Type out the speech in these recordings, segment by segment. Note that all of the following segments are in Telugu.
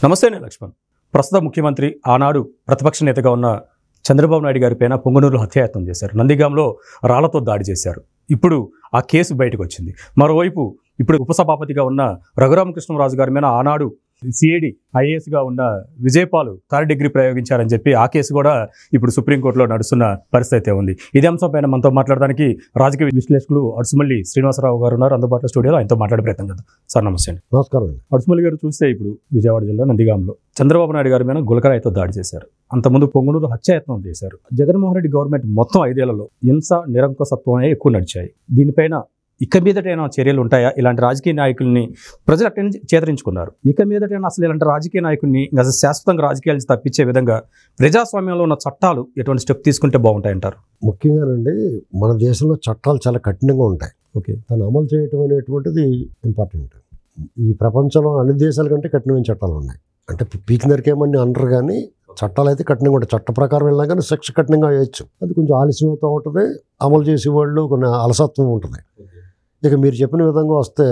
నమస్తే లక్ష్మణ్. ప్రస్తుత ముఖ్యమంత్రి ఆనాడు ప్రతిపక్ష నేతగా ఉన్న చంద్రబాబు నాయుడు గారి పైన పొంగనూరులో హత్యాయత్నం చేశారు. నందిగాంలో రాళ్లతో దాడి చేశారు. ఇప్పుడు ఆ కేసు బయటకు వచ్చింది. మరోవైపు ఇప్పుడు ఉపసభాపతిగా ఉన్న రఘురామకృష్ణరాజు గారి మీద ఆనాడు సిఐడి ఐఏఎస్గా ఉన్న విజయపాల్ థర్డ్ డిగ్రీ ప్రయోగించారని చెప్పి ఆ కేసు కూడా ఇప్పుడు సుప్రీంకోర్టులో నడుస్తున్న పరిస్థితి ఉంది. ఇదే అంశంపైన మనతో మాట్లాడడానికి రాజకీయ విశ్లేషకులు అడుసుమల్లి శ్రీనివాసరావు గారు ఉన్నారు అందుబాటులో స్టూడియోలో. ఆయనతో మాట్లాడే ప్రయత్నం చేద్దాం. సార్ నమస్తే అండి. నమస్కారం అండి. అడుసుమల్లి గారు చూస్తే ఇప్పుడు విజయవాడ జిల్లా నందిగాంలో చంద్రబాబు నాయుడు గారి మీద గులకరాయితో దాడి చేశారు. అంతకుముందు పొంగనూరు హత్యాయత్నం చేశారు. జగన్మోహన్ రెడ్డి గవర్నమెంట్ మొత్తం 5 ఏళ్లలో హింస నిరంకుశత్వమే ఎక్కువ నడిచాయి. దీనిపైన ఇక మీదటైనా చర్యలు ఉంటాయా? ఇలాంటి రాజకీయ నాయకుల్ని ప్రజలు అక్కడి నుంచి చేతరించుకున్నారు. ఇక మీదటైనా అసలు ఇలాంటి రాజకీయ నాయకుల్ని అసలు శాశ్వతంగా రాజకీయాల నుంచి తప్పించే విధంగా ప్రజాస్వామ్యంలో ఉన్న చట్టాలు ఎటువంటి స్టెప్ తీసుకుంటే బాగుంటాయంటారు? ముఖ్యంగానండి మన దేశంలో చట్టాలు చాలా కఠినంగా ఉంటాయి. ఓకే, దాన్ని అమలు చేయటం అనేటువంటిది ఇంపార్టెంట్. ఈ ప్రపంచంలో అన్ని దేశాల కంటే కఠినమైన చట్టాలు ఉన్నాయి. అంటే పీకినరికేమని అనరు కానీ చట్టాలు అయితే కఠినంగా ఉంటాయి. చట్ట ప్రకారం వెళ్ళినా కానీ శిక్ష కఠినంగా వేయచ్చు. అది కొంచెం ఆలస్యం అవుతూ ఉంటుంది. అమలు చేసేవాళ్ళు కొన్ని అలసత్వం ఉంటుంది. ఇక మీరు చెప్పిన విధంగా వస్తే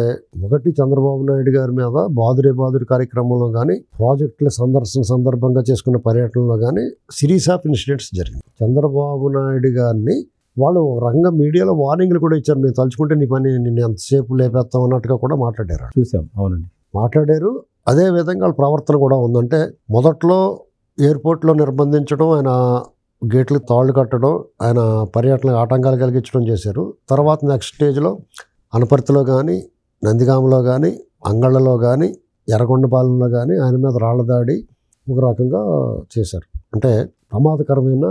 ఒకటి చంద్రబాబు నాయుడు గారి మీద బాదురే కార్యక్రమంలో కానీ ప్రాజెక్టుల సందర్భంగా చేసుకున్న పర్యటనలో కానీ సిరీస్ ఆఫ్ ఇన్సిడెంట్స్ జరిగింది. చంద్రబాబు నాయుడు గారిని వాళ్ళు రంగ మీడియాలో వార్నింగ్లు కూడా ఇచ్చారు. మేము తలుచుకుంటే నీ పని నిన్ను ఎంతసేపు లేపేస్తాం అన్నట్టుగా కూడా మాట్లాడారు. చూసాం. అవునండి, మాట్లాడారు. అదే విధంగా వాళ్ళ ప్రవర్తన కూడా ఉందంటే మొదట్లో ఎయిర్పోర్ట్లో నిర్బంధించడం, ఆయన గేట్లు తాళ్ళు కట్టడం, ఆయన పర్యటనకు ఆటంకాలు కలిగించడం చేశారు. తర్వాత నెక్స్ట్ స్టేజ్లో అనపర్తిలో కానీ నందిగాంలో కానీ అంగళ్ళలో కానీ ఎర్రగొండపాలెంలో కానీ ఆయన మీద రాళ్ల దాడి ఒక రకంగా చేశారు. అంటే ప్రమాదకరమైన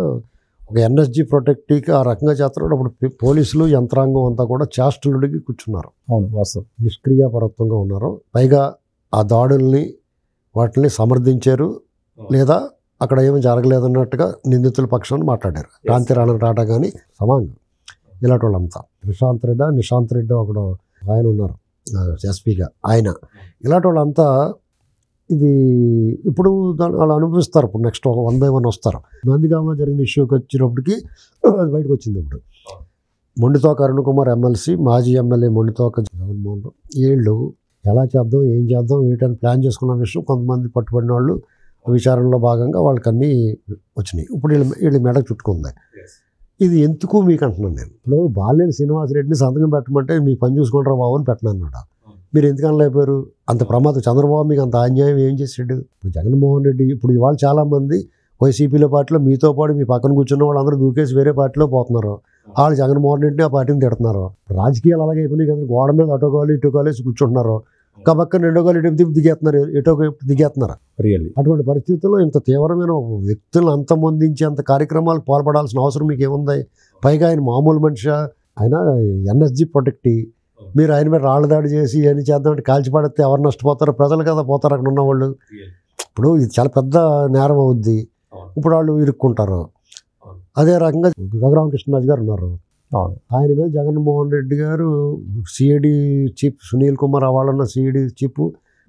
ఒక ఎన్ఎస్జీ ప్రొటెక్టీకి ఆ రకంగా చేస్తున్నారు. అప్పుడు పోలీసులు యంత్రాంగం అంతా కూడా చేష్టలుడికి కూర్చున్నారు. అవును, వాస్తవం. నిష్క్రియాపరత్వంగా ఉన్నారు. పైగా ఆ దాడుల్ని వాటిని సమర్థించారు. లేదా అక్కడ ఏమీ జరగలేదన్నట్టుగా నిందితుల పక్షాన్ని మాట్లాడారు. క్రాంతి రాణా కానీ సమాంగ్ ఇలాంటి వాళ్ళంతా నిశాంత్ రెడ్డి ఒకడు ఆయన ఉన్నారు ఎస్పీగా, ఆయన ఇలాంటి వాళ్ళంతా ఇది ఇప్పుడు వాళ్ళు అనుభవిస్తారు. ఇప్పుడు నెక్స్ట్ 1 by 1 వస్తారు. నందిగాంలో జరిగిన ఇష్యూకి వచ్చినప్పటికీ అది బయటకు వచ్చింది. ఇప్పుడు మొండితోక అరుణ్ కుమార్ ఎమ్మెల్సీ, మాజీ ఎమ్మెల్యే మొండితోక జగన్మోహన్ రావు వీళ్ళు ఎలా చేద్దాం, ఏం చేద్దాం, ఏంటని ప్లాన్ చేసుకున్న విషయం కొంతమంది పట్టుబడిన వాళ్ళు విచారణలో భాగంగా వాళ్ళకి అన్నీ వచ్చినాయి. ఇప్పుడు వీళ్ళు మెడకు చుట్టుకుంది. ఇది ఎందుకు మీకు అంటున్నాను నేను. ఇప్పుడు బాలినేని శ్రీనివాసరెడ్డిని సంతకం పెట్టమంటే మీ పని చూసుకుంటారా బాబు అని పెట్టనన్నాడు. మీరు ఎందుకని లేపారు? అంత ప్రమాదం చంద్రబాబు మీకు అంత అన్యాయం ఏం చేసాడు? ఇప్పుడు జగన్మోహన్ రెడ్డి ఇప్పుడు ఇవాళ చాలామంది వైసీపీలో పార్టీలో మీతో పాటు మీ పక్కన కూర్చున్న వాళ్ళందరూ దూకేసి వేరే పార్టీలో పోతున్నారు. వాళ్ళు జగన్మోహన్ రెడ్డిని ఆ పార్టీని తిడుతున్నారు. రాజకీయాలు అలాగే అయిపోయినాయి కదా. గోడ మీద అటో కాలు ఇటో కాలేసి కూర్చుంటున్నారు. కబక్కన రెండో కాలు ఇటు దిగేస్తున్నారు, ఎటో దిగేస్తున్నారు. రియల్లీ అటువంటి పరిస్థితుల్లో ఇంత తీవ్రమైన వ్యక్తులను అంతమొందించి అంత కార్యక్రమాలు పాల్పడాల్సిన అవసరం మీకు ఏముంది? పైగా ఆయన మామూలు మనిషి, ఆయన ఎన్ఎస్జీ ప్రొటెక్టీ. మీరు ఆయన మీద రాళ్ళ దాడి చేసి అని చేద్దామంటే కాల్చి పడితే ఎవరు నష్టపోతారో? ప్రజలు కదా పోతారు అక్కడ ఉన్నవాళ్ళు. ఇప్పుడు ఇది చాలా పెద్ద నేరం అవుద్ది. ఇప్పుడు వాళ్ళు ఇరుక్కుంటారు. అదే రకంగా రఘురామకృష్ణరాజు గారు ఉన్నారు. ఆయన మీద జగన్మోహన్ రెడ్డి గారు సిఐడి చీఫ్ సునీల్ కుమార్ వాళ్ళన్న సిఐడి చీఫ్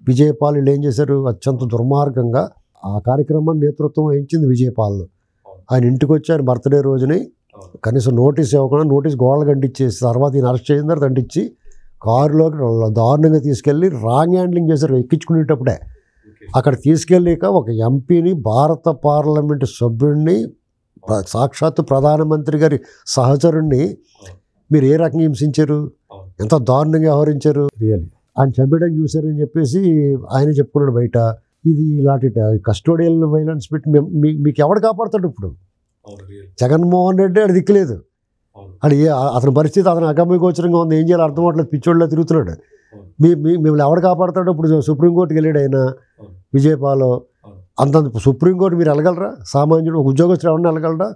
విజయపాల్ వీళ్ళు ఏం చేశారు? అత్యంత దుర్మార్గంగా ఆ కార్యక్రమాన్ని నేతృత్వం వహించింది విజయపాల్. ఆయన ఇంటికి వచ్చి ఆయన బర్త్డే రోజుని కనీసం నోటీస్ ఇవ్వకుండా నోటీస్ గోడలు గంటిచ్చేసి తర్వాత ఈయన అరెస్ట్ చేసిన తర్వాత దంటిచ్చి కారులోకి దారుణంగా తీసుకెళ్ళి రాంగ్ హ్యాండ్లింగ్ చేశారు. ఎక్కించుకునేటప్పుడే అక్కడ తీసుకెళ్ళాక ఒక ఎంపీని, భారత పార్లమెంటు సభ్యుడిని, సాక్షాత్తు ప్రధానమంత్రి గారి సహచరుణ్ణి మీరు ఏ రకంగా హింసించారు? ఎంత దారుణంగా వ్యవహరించారు? ఆయన చంపేయడానికి చూశారని చెప్పేసి ఆయన చెప్పుకున్నాడు బయట. ఇది ఇలాంటి కస్టోడియల్ వైలెన్స్ పెట్టి మీకు ఎవడు కాపాడుతాడు? ఇప్పుడు జగన్మోహన్ రెడ్డి అది దిక్కులేదు. అది అతని పరిస్థితి అతను అగమ్యగోచరంగా ఉంది. ఏం చేయాలి అర్థం అవ్వట్లేదు. పిచ్చోళ్ళలో తిరుగుతున్నాడు. మిమ్మల్ని ఎవడు కాపాడుతాడో? ఇప్పుడు సుప్రీంకోర్టుకి వెళ్ళాడు ఆయన విజయపాల్. అంత సుప్రీంకోర్టు మీరు వెళ్ళగలరా? సామాన్యుడు ఒక ఉద్యోగస్తులు ఎవరిని వెళ్ళగలరా?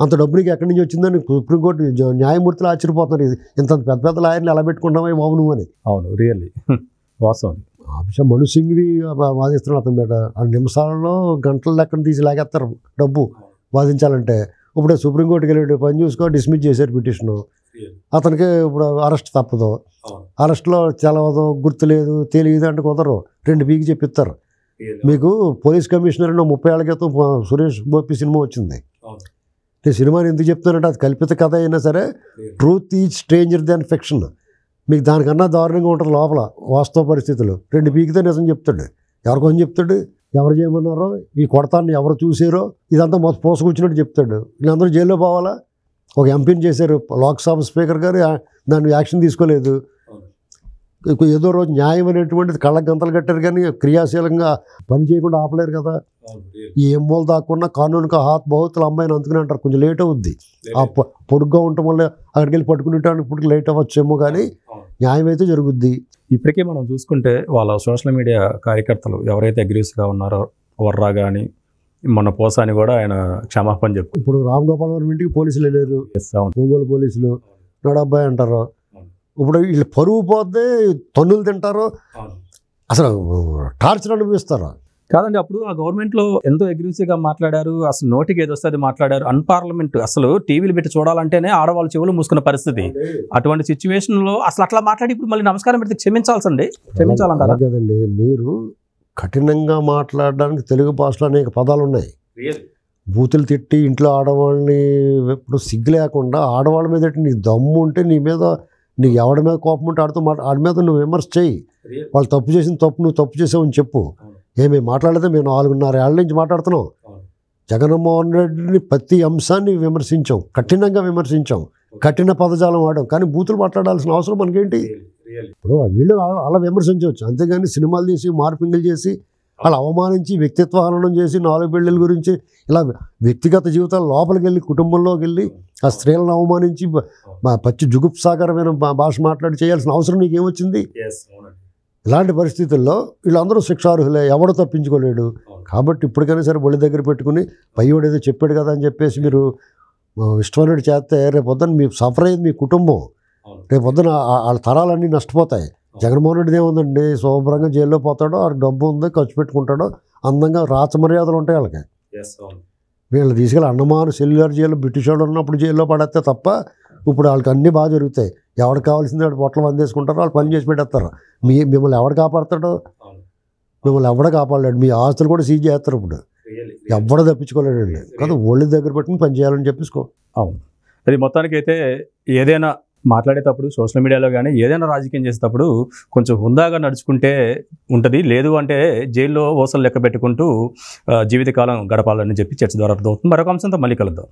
అంత డబ్బు నీకు ఎక్కడి నుంచి వచ్చిందని సుప్రీంకోర్టు న్యాయమూర్తులు ఆశ్చర్యపోతున్నారు. ఇంత పెద్ద పెద్ద లాయర్లు ఎలా పెట్టుకుంటామో బాబు నువ్వు అని. అవును, రియల్లీ వాస్తవం. ఆ విషయం మను సింగ్వి వాదిస్తున్నాడు అతని మీద. ఆ నిమిషాలలో గంటల లెక్కన తీసి లాగేస్తారు డబ్బు వాదించాలంటే. ఇప్పుడు సుప్రీంకోర్టుకి వెళ్ళి పని చూసుకో డిస్మిస్ చేశారు పిటిషను. అతనికి ఇప్పుడు అరెస్ట్ తప్పదు. అరెస్ట్లో తెలవదు, గుర్తు లేదు, తెలియదు అంటే కుదరరు. 2 పీకి చెప్పిస్తారు. మీకు పోలీస్ కమిషనర్ 30 ఏళ్ల క్రితం సురేష్ గోపి సినిమా వచ్చింది. నేను సినిమాని ఎందుకు చెప్తానంటే అది కల్పిత కథ అయినా సరే truth is stranger than fiction. మీకు దానికన్నా దారుణంగా ఉంటుంది లోపల వాస్తవ పరిస్థితులు. 2 పీకితే నిజం చెప్తాడు. ఎవరికోసం చెప్తాడు? ఎవరు చేయమన్నారో, ఈ కొడతాన్ని ఎవరు చూసారో ఇదంతా మొత్తం పోసుకొచ్చినట్టు చెప్తాడు. వీళ్ళందరూ జైల్లో పోవాలా? ఒక ఎంపీని చేశారు, లోక్సభ స్పీకర్ గారు దాన్ని యాక్షన్ తీసుకోలేదు. ఏదో రోజు న్యాయం అనేటువంటిది కళ్ళకు గంతలు కట్టారు కానీ క్రియాశీలంగా పని చేయకుండా ఆపలేరు కదా. ఈ ఎమ్మోలు దాక్కున్న కానూనుక హాత్ బహుతుల అమ్మాయిని అందుకుని అంటారు, కొంచెం లేట్ అవుద్ది. ఆ పొడుగ్గా ఉండటం వల్ల అక్కడికి వెళ్ళి పట్టుకునేటానికి ఇప్పుడు లేట్ అవ్వచ్చేమో, కానీ న్యాయం అయితే జరుగుద్ది. ఇప్పటికే మనం చూసుకుంటే వాళ్ళ సోషల్ మీడియా కార్యకర్తలు ఎవరైతే అగ్రెసివ్గా ఉన్నారో, వర్రా కానీ మన పోసాని కూడా ఆయన క్షమాపణ చెప్పు. ఇప్పుడు రామ్ గోపాల్ వర్మ ఇంటికి పోలీసులు వెళ్ళారు, ఒంగోలు పోలీసులు, నడబ్బాయి అంటారు. ఇప్పుడు వీళ్ళు పరువు పోతే తన్నులు తింటారు, అసలు టార్చర్ అనిపిస్తారు. కాదండి, అప్పుడు ఆ గవర్నమెంట్లో ఎంతో అగ్రెసివ్గా మాట్లాడారు, అసలు నోటికి ఏదో వస్తుంది మాట్లాడారు. అన్పార్లమెంట్ అసలు టీవీలు పెట్టి చూడాలంటేనే ఆడవాళ్ళు చెవులు మూసుకున్న పరిస్థితి. అటువంటి సిచ్యువేషన్లో అసలు అట్లా మాట్లాడి ఇప్పుడు మళ్ళీ నమస్కారం పెడితే క్షమించాలంటారా? కదండి, మీరు కఠినంగా మాట్లాడడానికి తెలుగు భాషలో అనేక పదాలు ఉన్నాయి. బూతులు తిట్టి ఇంట్లో ఆడవాళ్ళని ఇప్పుడు సిగ్గు లేకుండా ఆడవాళ్ళ మీద నీకు దమ్ము ఉంటే, నీ మీద నీకు ఎవడి మీద కోపం ఉంటే ఆడి మీద నువ్వు విమర్శ చేయి. వాళ్ళు తప్పు చేసిన తప్పు నువ్వు తప్పు చేసావని చెప్పు. ఏమి మాట్లాడితే మేము 4.5 ఏళ్ళ నుంచి మాట్లాడుతున్నాం. జగన్మోహన్ రెడ్డిని ప్రతి అంశాన్ని విమర్శించాం, కఠినంగా విమర్శించాం, కఠిన పదజాలం వాడాం. కానీ బూతులు మాట్లాడాల్సిన అవసరం మనకేంటి? ఇప్పుడు వీళ్ళు అలా విమర్శించవచ్చు, అంతేగాని సినిమాలు తీసి మార్పింగులు చేసి వాళ్ళు అవమానించి వ్యక్తిత్వ హననం చేసి 4 పెళ్ళిళ్ళ గురించి ఇలా వ్యక్తిగత జీవితాల లోపలికి వెళ్ళి కుటుంబంలోకి వెళ్ళి ఆ స్త్రీలను అవమానించి పచ్చి జుగుప్సాకరమైన భాష మాట్లాడి చేయాల్సిన అవసరం నీకేమొచ్చింది? ఇలాంటి పరిస్థితుల్లో వీళ్ళందరూ శిక్షార్హులే, ఎవడో తప్పించుకోలేడు. కాబట్టి ఇప్పటికైనా సరే ఒళ్ళు దగ్గర పెట్టుకుని పయ్యోడు ఏదో చెప్పాడు కదా అని చెప్పేసి మీరు ఇష్టమైనట్టు చేస్తే రేపొద్దున మీ సఫర్ అయ్యేది మీ కుటుంబం, రేపొద్దున వాళ్ళ తరాలన్నీ నష్టపోతాయి. జగన్మోహన్ రెడ్డి ఏముందండి, శుభ్రంగా జైల్లో పోతాడో, ఆ డబ్బు ఉందో ఖర్చు పెట్టుకుంటాడో, అందంగా రాచమర్యాదలు ఉంటాయి వాళ్ళకి. వీళ్ళు తీసుకెళ్ళి అండమాన్ సెల్యులర్ జైలు బ్రిటిష్ వాడు ఉన్నప్పుడు జైల్లో పడేస్తే తప్ప ఇప్పుడు వాళ్ళకి అన్నీ బాగా జరుగుతాయి. ఎవరికి కావాల్సింది వాడు పొట్టలు అందేసుకుంటారో, వాళ్ళు పని చేసి పెట్టేస్తారు. మిమ్మల్ని ఎవడు కాపాడతాడో? మిమ్మల్ని ఎవడ కాపాడలేడు. మీ ఆస్తులు కూడా సీజ్ చేస్తారు. ఇప్పుడు ఎవడ తప్పించుకోలేడండి. కదా ఒళ్ళు దగ్గర పెట్టుకుని పని చేయాలని చెప్పేసుకో. అవును, అది మొత్తానికి అయితే ఏదైనా మాట్లాడేటప్పుడు సోషల్ మీడియాలో కానీ ఏదైనా రాజకీయం చేసేటప్పుడు కొంచెం హుందాగా నడుచుకుంటే ఉంటుంది. లేదు అంటే జైల్లో ఓసలు లెక్క పెట్టుకుంటూ జీవితకాలం గడపాలని చెప్పి చర్చ ద్వారా అర్థమవుతుంది. మరొక అంశంతో మళ్ళీ కలుద్దాం.